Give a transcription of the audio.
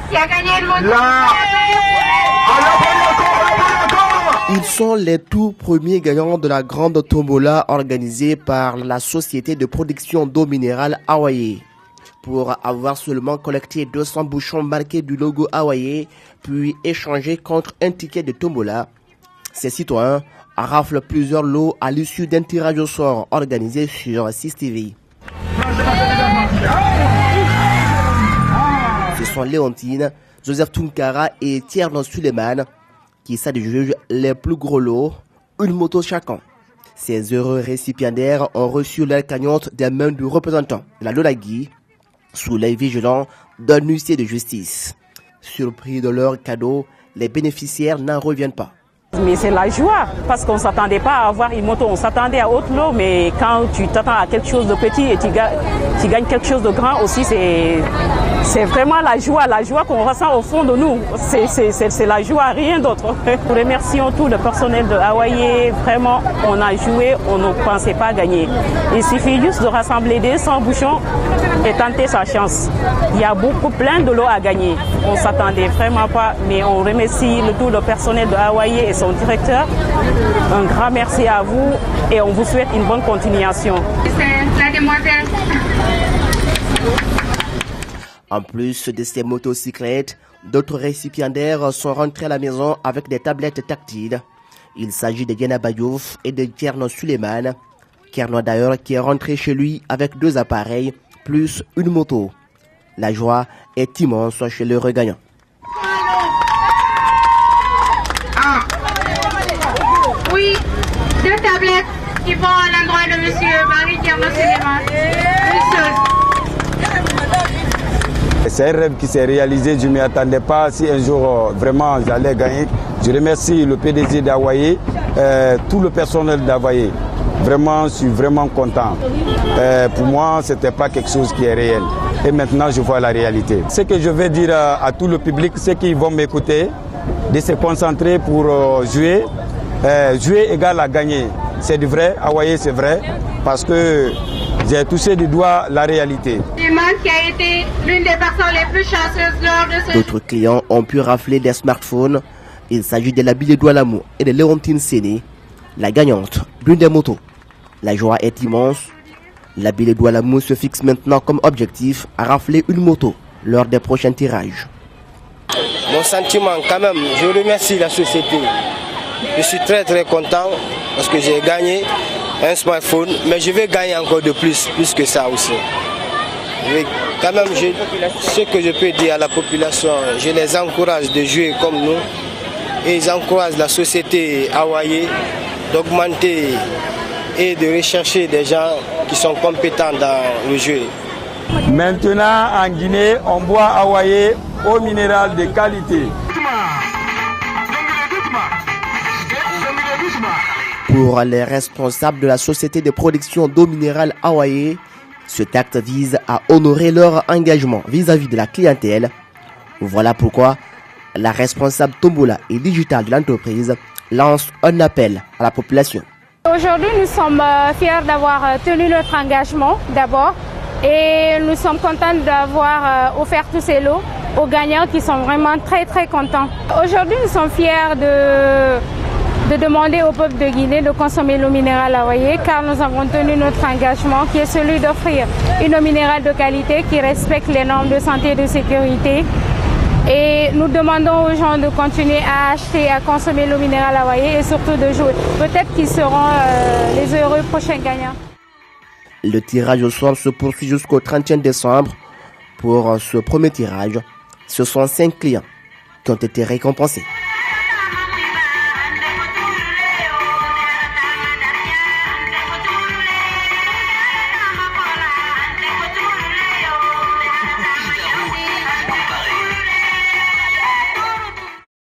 qui a gagné le moto. Ils sont les tout premiers gagnants de la grande tombola organisée par la société de production d'eau minérale Hawaii. Pour avoir seulement collecté 200 bouchons marqués du logo Hawaii, puis échangés contre un ticket de tombola, ces citoyens raflent plusieurs lots à l'issue d'un tirage au sort organisé sur 6TV. Ce sont Léontine, Joseph Tunkara et Tierno Suleiman qui s'adjugent les plus gros lots, une moto chacun. Ces heureux récipiendaires ont reçu leur cagnotte des mains du représentant de la Lolagui, sous l'œil vigilant d'un huissier de justice. Surpris de leur cadeau, les bénéficiaires n'en reviennent pas. Mais c'est la joie, parce qu'on ne s'attendait pas à avoir une moto, on s'attendait à autre lot, mais quand tu t'attends à quelque chose de petit et tu gagnes quelque chose de grand aussi, c'est vraiment la joie qu'on ressent au fond de nous. C'est la joie, rien d'autre. Nous remercions tout le personnel de Hawaii, vraiment, on a joué, on ne pensait pas gagner. Il suffit juste de rassembler 200 bouchons et tenter sa chance. Il y a plein de lots à gagner. On ne s'attendait vraiment pas, mais on remercie tout le personnel de Hawaii et son directeur. Un grand merci à vous et on vous souhaite une bonne continuation. C'est la demoiselle. En plus de ces motocyclettes, d'autres récipiendaires sont rentrés à la maison avec des tablettes tactiles. Il s'agit de Diana Bayouf et de Tierno Suleiman. Tierno d'ailleurs qui est rentré chez lui avec 2 appareils plus une moto. La joie est immense chez le regagnant. Oui, 2 tablettes qui vont à l'endroit de monsieur Marie Tierno Suleiman. Une seule. C'est un rêve qui s'est réalisé, je ne m'y attendais pas si un jour vraiment j'allais gagner. Je remercie le PDG d'Hawaii, tout le personnel d'Hawaii. Vraiment, je suis vraiment content. Pour moi, ce n'était pas quelque chose qui est réel. Et maintenant, je vois la réalité. Ce que je vais dire à tout le public, ceux qui vont m'écouter, de se concentrer pour jouer. Jouer égale à gagner. C'est du vrai, Hawaii c'est vrai, parce que j'ai touché du doigt la réalité. Qui a été l'une des personnes les plus chanceuses lors de ce... D'autres clients ont pu rafler des smartphones. Il s'agit de la Bille Doualamou et de Léontine Séné, la gagnante d'une des motos. La joie est immense. La Bille Doualamou se fixe maintenant comme objectif à rafler une moto lors des prochains tirages. Mon sentiment quand même, je remercie la société. Je suis très content parce que j'ai gagné un smartphone, mais je vais gagner encore de plus que ça aussi. Quand même, ce que je peux dire à la population, je les encourage de jouer comme nous et ils encouragent la société Hawaii d'augmenter et de rechercher des gens qui sont compétents dans le jeu. Maintenant, en Guinée, on boit Hawaii eau minérale de qualité. Pour les responsables de la société de production d'eau minérale Hawaii, cet acte vise à honorer leur engagement vis-à-vis de la clientèle. Voilà pourquoi la responsable Tombola et digitale de l'entreprise lance un appel à la population. Aujourd'hui, nous sommes fiers d'avoir tenu notre engagement d'abord et nous sommes contents d'avoir offert tous ces lots aux gagnants qui sont vraiment très contents. Aujourd'hui, nous sommes fiers de demander au peuple de Guinée de consommer l'eau minérale Hawaii car nous avons tenu notre engagement qui est celui d'offrir une eau minérale de qualité qui respecte les normes de santé et de sécurité. Et nous demandons aux gens de continuer à acheter, à consommer l'eau minérale Hawaii et surtout de jouer. Peut-être qu'ils seront les heureux prochains gagnants. Le tirage au sort se poursuit jusqu'au 31 décembre. Pour ce premier tirage, ce sont 5 clients qui ont été récompensés.